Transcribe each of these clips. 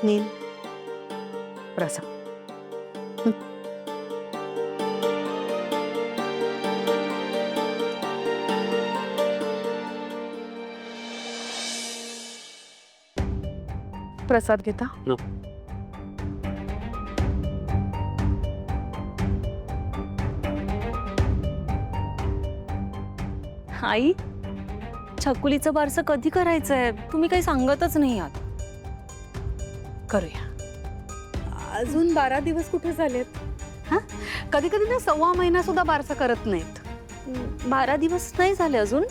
नील प्रसाद प्रसाद घेता नो. आई, छकुलीचं बारसं कधी करायचंय? तुम्ही काही सांगतच नाही आहात. करूया. अजून 12 दिवस कुठे झालेत? हा, कधी कधी ना 1.25 महिना सुद्धा बारसं करत नाहीत. 12 दिवस नाही झाले अजून.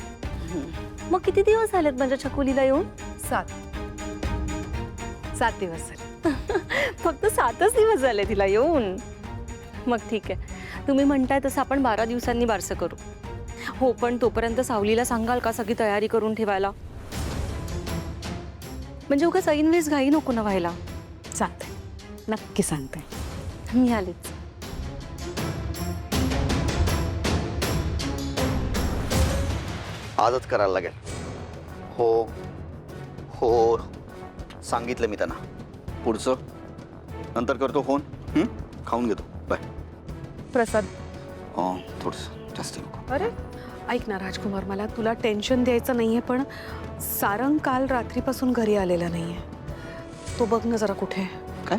मग किती दिवस झालेत माझ्या छकुलीला येऊन? 7 दिवस झाले. फक्त 7च दिवस झाले तिला येऊन. मग ठीक आहे, तुम्ही म्हणताय तसं आपण 12 दिवसांनी बारसं करू. हो, पण तोपर्यंत सावलीला सांगाल का सगळी तयारी करून ठेवायला? म्हणजे उगाच ऐनवेळेस घाई नको ना व्हायला. सांगते, नक्की सांगते. मी आलेच. आजच करायला लागेल. हो हो, सांगितलं मी त्यांना. पुढचं नंतर करतो फोन. खाऊन घेतो. बाय. प्रसाद, थोडंसं जास्त नको. अरे ऐक ना राजकुमार, मला तुला टेन्शन द्यायचं नाहीये, पण सारंग काल रात्रीपासून घरी आलेला नाहीये. तो बघ ना जरा कुठे आहे. काय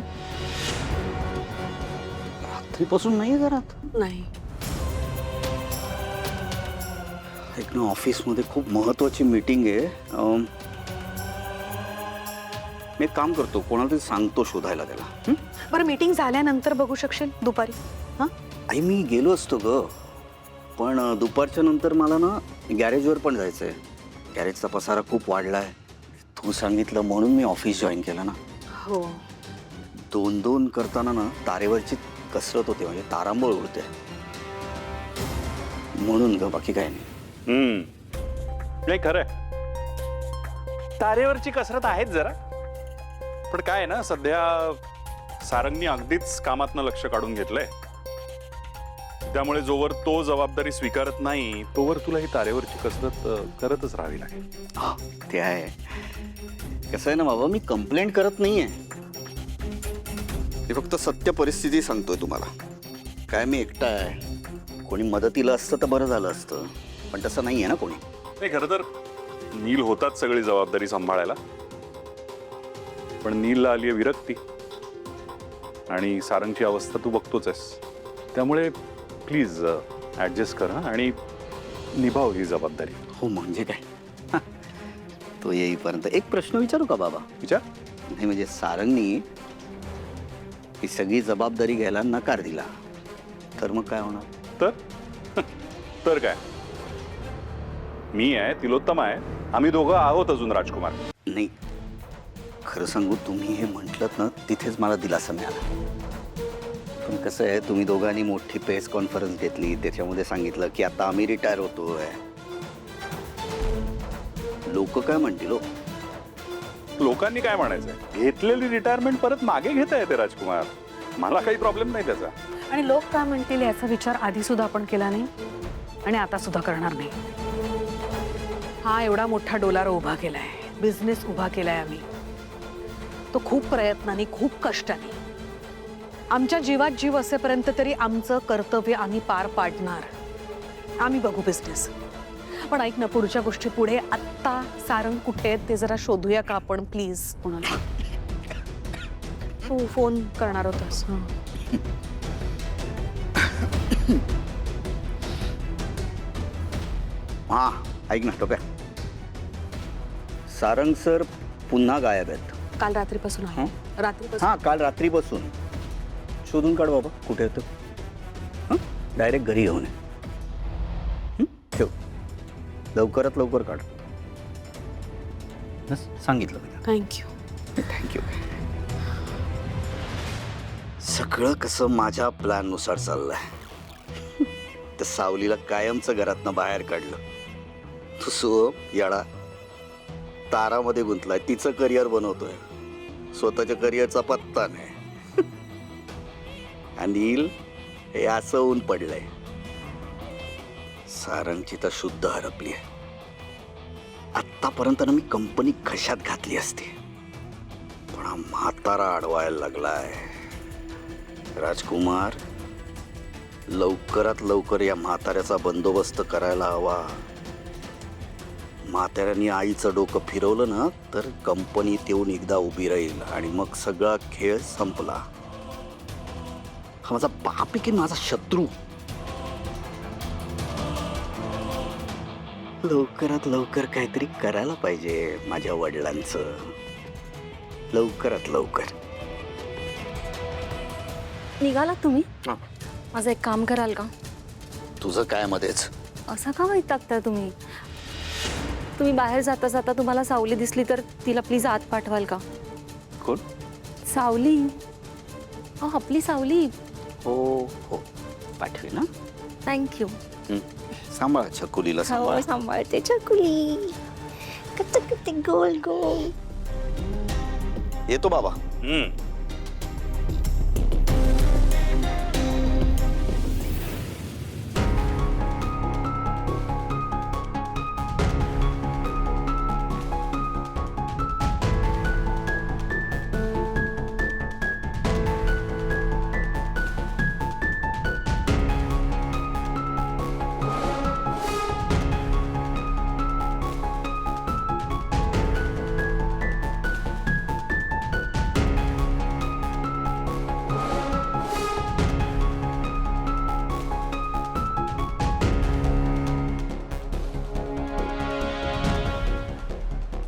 रात्रीपासून नाही घरात? नाही. एक ना ऑफिसमध्ये खूप महत्त्वाची मीटिंग आहे. मी एक काम करतो, कोणाला तरी सांगतो शोधायला त्याला. बरं, मीटिंग झाल्यानंतर बघू शकशील दुपारी? हां, आई मी गेलो असतो ग, पण दुपारच्या नंतर मला ना गॅरेजवर पण जायचं आहे. गॅरेजचा पसारा खूप वाढला आहे. तू सांगितलं म्हणून मी ऑफिस जॉईन केलं ना. हो. 2-2 करताना ना तारेवरची कसरत होते, म्हणजे तारांबळ उडते म्हणून ग, बाकी काय नाही. नाही खरंय, तारेवरची कसरत आहेच जरा. पण काय आहे ना, सध्या सारंगनी अगदीच कामातनं लक्ष काढून घेतलंय. त्यामुळे जोवर तो जबाबदारी स्वीकारत नाही तोवर तुला ही तारेवरची कसरत करतच राहावी लागेल. हा, ते आहे. कसं आहे ना बाबा, मी कंप्लेंट करत नाहीये. मी फक्त सत्य परिस्थिती सांगतोय तुम्हाला. काय मी एकटा आहे, कोणी मदतीला असतं तर बरं झालं असतं, पण तसं नाही आहे ना कोणी. नाही, खरं तर नील होताच सगळी जबाबदारी सांभाळायला, पण नीलला आली आहे विरक्ती. आणि सारंगची अवस्था तू बघतोच आहेस. त्यामुळे प्लीज ॲडजस्ट कर आणि निभाव ही जबाबदारी. हो म्हणजे काय, तो येईपर्यंत एक प्रश्न विचारू का बाबा? विचार. नाही म्हणजे सारंगनी ही सगळी जबाबदारी घ्यायला नकार दिला तर मग काय होणार? तर काय, मी आहे, तिलोत्तम आहे, आम्ही दोघं आहोत अजून राजकुमार. नाही, खरं सांगू, तुम्ही हे म्हटलत ना तिथेच मला दिलासा मिळाला. पण कसं आहे, तुम्ही दोघांनी मोठी प्रेस कॉन्फरन्स घेतली, त्याच्यामध्ये सांगितलं की आता आम्ही रिटायर होतोय. लोक काय म्हणतील? लोकांनी काय म्हणायचंय, घेतलेली रिटायरमेंट परत मागे घेता येते राजकुमार. मला काही प्रॉब्लेम नाही त्याचा. आणि लोक काय म्हणतील याचा विचार आधी सुद्धा आपण केला नाही आणि आता सुद्धा करणार नाही. हा एवढा मोठा डोलारा उभा केलाय, बिझनेस उभा केलाय आम्ही. तो खूप प्रयत्नांनी, खूप कष्टाने, आमच्या जीवात जीव असेपर्यंत तरी आमचं कर्तव्य आम्ही पार पाडणार. आम्ही बघू बिझनेस. पण ऐक ना, पुढच्या गोष्टी पुढे. आत्ता सारंग कुठे आहेत ते जरा शोधूया का आपण प्लीज? कोणाला तू फोन करणार होतास? हा, ऐक ना टोप्या, सारंग सर पुन्हा गायब आहेत. काल रात्रीपासून आहे. रात्रीपासून? हा, काल रात्रीपासून. शोधून काढ बाबा कुठे येतं. डायरेक्ट घरी घेऊन ये. ठेव, लवकरात लवकर काढ. बस सांगितलं मी. थँक्यू. थँक्यू. सगळं कसं माझ्या प्लॅननुसार चाललंय. तर सावलीला कायमचं घरातनं बाहेर काढलं. तो याडा तारामध्ये गुंतलाय, तिचं करिअर बनवतोय, स्वतःच्या करिअरचा पत्ता नाही. अनिल हे असं ऊन पडलंय. सारंगची तर शुद्ध हरपली आहे. आतापर्यंत ना मी कंपनी खशात घातली असती, पण हा म्हातारा अडवायला लागलाय. राजकुमार, लवकरात लवकर या म्हाताऱ्याचा बंदोबस्त करायला हवा. म्हाताऱ्याने आईचं डोकं फिरवलं ना तर कंपनीत येऊन एकदा उभी राहील आणि मग सगळा खेळ संपला. हा माझा बाप आहे की माझा शत्रू? लवकरात लवकर काहीतरी करायला पाहिजे माझ्या वडिलांचं. लवकरात लवकर. निघालात तुम्ही? माझं एक काम कराल का? तुझं काय मध्येच? असं का वैतागता तुम्ही? तुम्ही बाहेर जाता जाता तुम्हाला सावली दिसली तर तिला प्लीज आत पाठवाल का? कोण? सावली. आपली सावली. हो हो, पाठवे ना. थँक्यू. सांभाळ छकुलीला, सांभाळ. सांभाळते चकुली. कच्चे गोल गोल. येतो बाबा.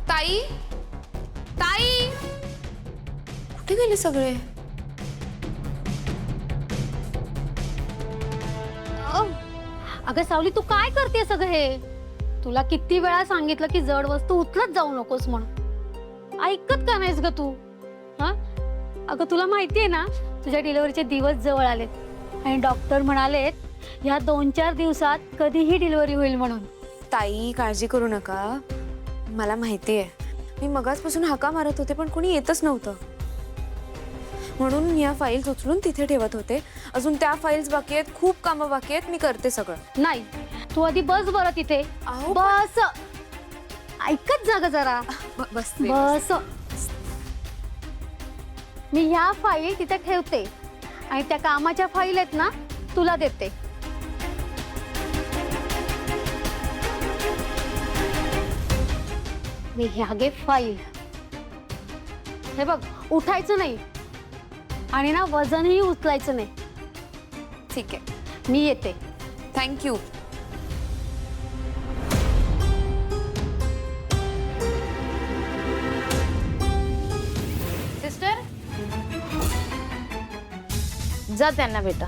ताई, ताई, कुठे गेले सगळे? अगं सावली, तू काय करते सगळं हे? तुला किती वेळा सांगितलं की जड वस्तू उचलत जाऊ नकोस म्हणून. ऐकत का नाहीस ग तू? हा, अगं तुला माहितीये ना तुझ्या डिलिव्हरीचे दिवस जवळ आलेत आणि डॉक्टर म्हणालेत ह्या 2-4 दिवसात कधीही डिलिव्हरी होईल म्हणून. ताई, काळजी करू नका. मला माहिती आहे, मी मगाचपासून हाका मारत होते पण कोणी येतच नव्हतं, म्हणून या फाईल्स उचलून तिथे ठेवत होते. अजून त्या फाईल्स बाकी आहेत, खूप कामं बाकी आहेत. मी करते सगळं. नाही, तू आधी बस बरं तिथे. अहो, बस. ऐकत जा ग जरा. बसते. बस. मी ह्या फाईल तिथे ठेवते आणि त्या कामाच्या फाईल आहेत ना तुला देते. मी ह्या घे फाईल. हे बघ, उठायचं नाही आणि ना वजनही उचलायचं नाही. ठीक आहे, मी येते. थँक्यू. सिस्टर, जा त्यांना भेटा.